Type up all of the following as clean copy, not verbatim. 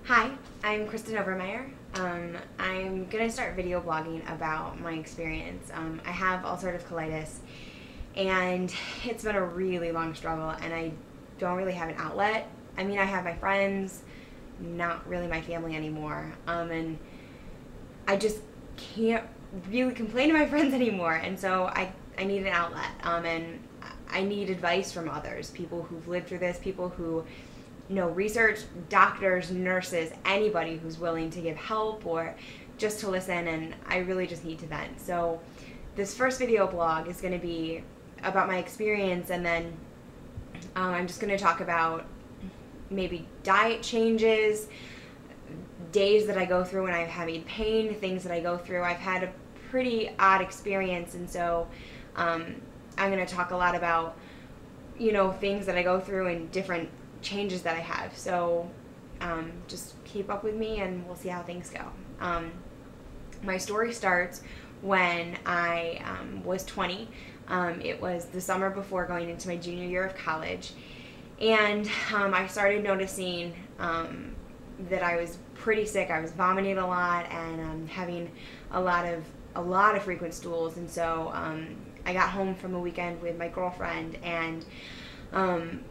Hi, I'm Kristen Overmeyer. I'm going to start video blogging about my experience. I have ulcerative colitis, and it's been a really long struggle, and I don't really have an outlet. I mean, I have my friends, not really my family anymore, and I just can't really complain to my friends anymore, and so I need an outlet, and I need advice from others, people who've lived through this, people who research, doctors, nurses, anybody who's willing to give help or just to listen, and I really just need to vent. So this first video blog is going to be about my experience, and then I'm just going to talk about maybe diet changes, days that I go through when I'm having pain, things that I go through. I've had a pretty odd experience, and so I'm going to talk a lot about things that I go through and different changes that I have. So just keep up with me and we'll see how things go. My story starts when I was 20. It was the summer before going into my junior year of college, and I started noticing that I was pretty sick. I was vomiting a lot and having a lot of frequent stools, and so I got home from a weekend with my girlfriend and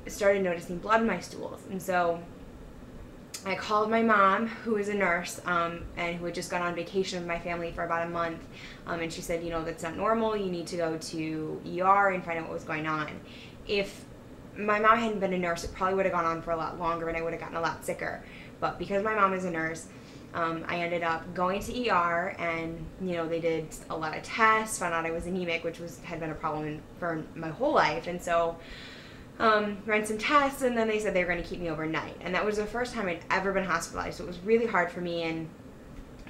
started noticing blood in my stools. And so I called my mom, who is a nurse and who had just gone on vacation with my family for about a month, and she said, that's not normal, you need to go to ER and find out what was going on. If my mom hadn't been a nurse, it probably would have gone on for a lot longer and I would have gotten a lot sicker. But because my mom is a nurse, I ended up going to ER, and they did a lot of tests, found out I was anemic, which had been a problem for my whole life, and so ran some tests, and then they said they were going to keep me overnight. And that was the first time I'd ever been hospitalized, so it was really hard for me, and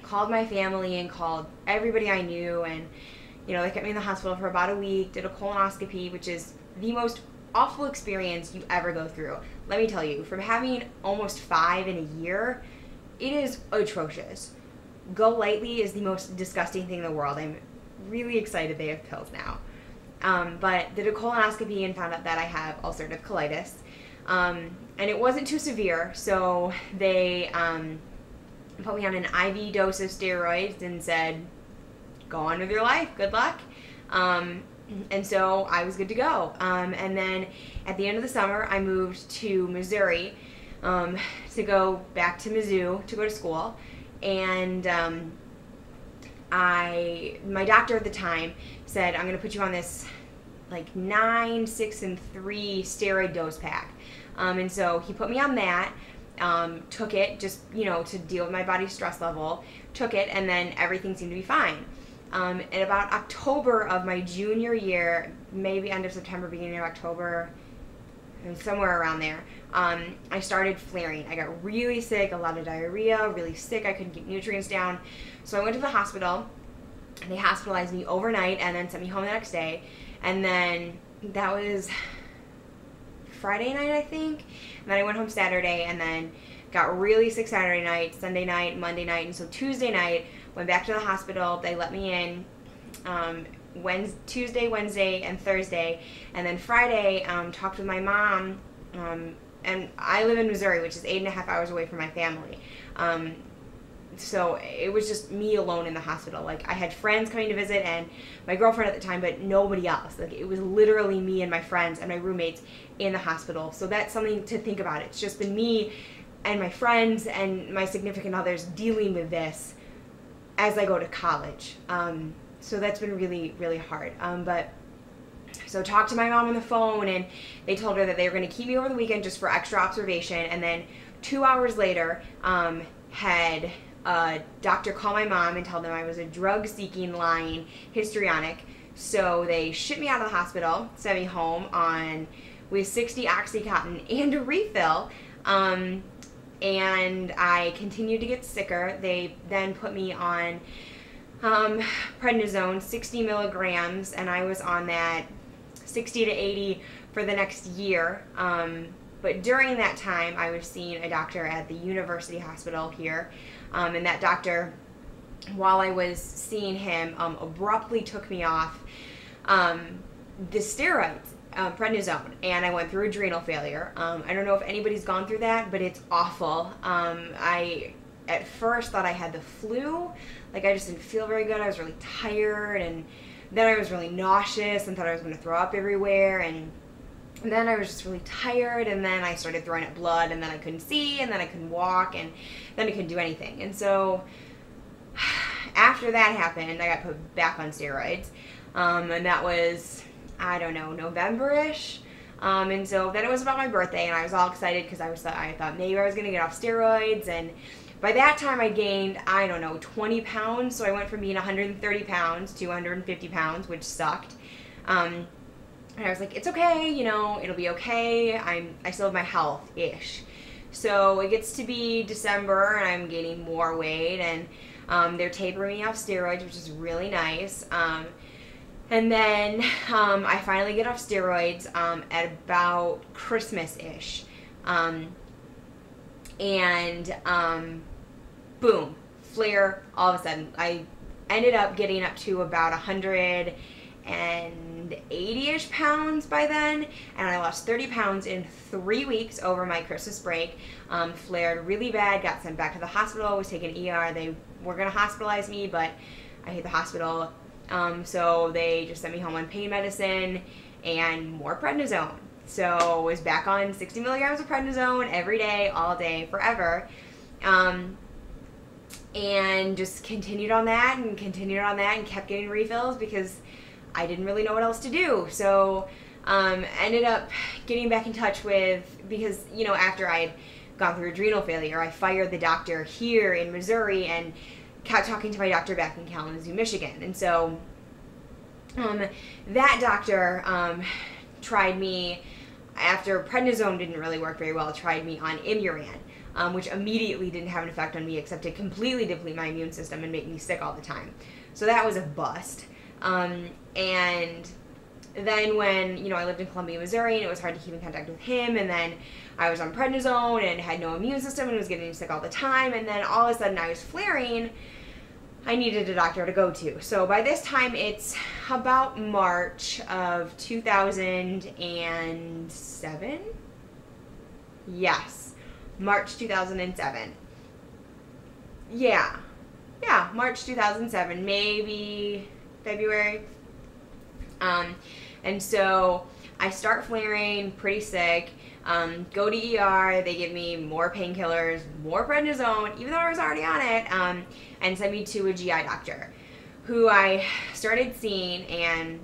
called my family and called everybody I knew, and they kept me in the hospital for about a week, did a colonoscopy, which is the most awful experience you ever go through. Let me tell you, from having almost 5 in a year, it is atrocious. Go Lightly is the most disgusting thing in the world. I'm really excited they have pills now. But did a colonoscopy and found out that I have ulcerative colitis. And it wasn't too severe, so they put me on an IV dose of steroids and said, go on with your life, good luck. And so I was good to go. And then at the end of the summer, I moved to Missouri to go back to Mizzou to go to school. And my doctor at the time said, I'm going to put you on this like 9, 6, and 3 steroid dose pack. And so he put me on that, took it just, to deal with my body's stress level, took it, and then everything seemed to be fine. In about October of my junior year, maybe end of September, beginning of October, somewhere around there, I started flaring. I got really sick, a lot of diarrhea, really sick. I couldn't keep nutrients down. So I went to the hospital. They hospitalized me overnight and then sent me home the next day. And then that was Friday night, I think. And then I went home Saturday and then got really sick Saturday night, Sunday night, Monday night. And so Tuesday night, went back to the hospital. They let me in Tuesday, Wednesday, and Thursday. And then Friday, talked with my mom. And I live in Missouri, which is 8.5 hours away from my family. So it was just me alone in the hospital. Like, I had friends coming to visit and my girlfriend at the time, but nobody else. Like, it was literally me and my friends and my roommates in the hospital. So that's something to think about. It's just been me and my friends and my significant others dealing with this as I go to college. So that's been really, really hard. So talked to my mom on the phone, and they told her that they were going to keep me over the weekend just for extra observation. And then 2 hours later, had a doctor call my mom and tell them I was a drug-seeking, lying histrionic. So they shipped me out of the hospital, sent me home with 60 Oxycontin and a refill. And I continued to get sicker. They then put me on prednisone, 60 milligrams, and I was on that 60 to 80 for the next year. But during that time, I was seeing a doctor at the university hospital here, and that doctor, while I was seeing him, abruptly took me off the steroids. prednisone, and I went through adrenal failure. I don't know if anybody's gone through that, but it's awful. I at first thought I had the flu. Like, I just didn't feel very good. I was really tired, and then I was really nauseous and thought I was going to throw up everywhere, and then I was just really tired, and then I started throwing up blood, and then I couldn't see, and then I couldn't walk, and then I couldn't do anything. And so after that happened, I got put back on steroids, and that was, I don't know, November-ish. And so then it was about my birthday, and I was all excited because I thought maybe I was going to get off steroids, and by that time I gained, I don't know, 20 pounds, so I went from being 130 pounds to 150 pounds, which sucked. And I was like, it's okay, you know, it'll be okay, I still have my health-ish. So it gets to be December, and I'm gaining more weight, and they're tapering me off steroids, which is really nice. And then I finally get off steroids at about Christmas-ish. Boom, flare all of a sudden. I ended up getting up to about 180-ish pounds by then, and I lost 30 pounds in 3 weeks over my Christmas break. Flared really bad, got sent back to the hospital, was taken ER. They were going to hospitalize me, but I hate the hospital. So they just sent me home on pain medicine and more prednisone. So I was back on 60 milligrams of prednisone every day, all day, forever. And just continued on that and kept getting refills because I didn't really know what else to do. So ended up getting back in touch with, because, you know, after I had gone through adrenal failure, I fired the doctor here in Missouri and kept talking to my doctor back in Kalamazoo, Michigan. And so that doctor tried me, after prednisone didn't really work very well, tried me on Imuran, which immediately didn't have an effect on me except to completely deplete my immune system and make me sick all the time. So that was a bust. And then when, you know, I lived in Columbia, Missouri, and it was hard to keep in contact with him, and then I was on prednisone and had no immune system and was getting sick all the time, and then all of a sudden I was flaring, I needed a doctor to go to. So by this time, it's about March of 2007? Yes, March 2007. Yeah, March 2007, maybe February. And so I start flaring, pretty sick, go to ER, they give me more painkillers, more prednisone, even though I was already on it, and send me to a GI doctor, who I started seeing, and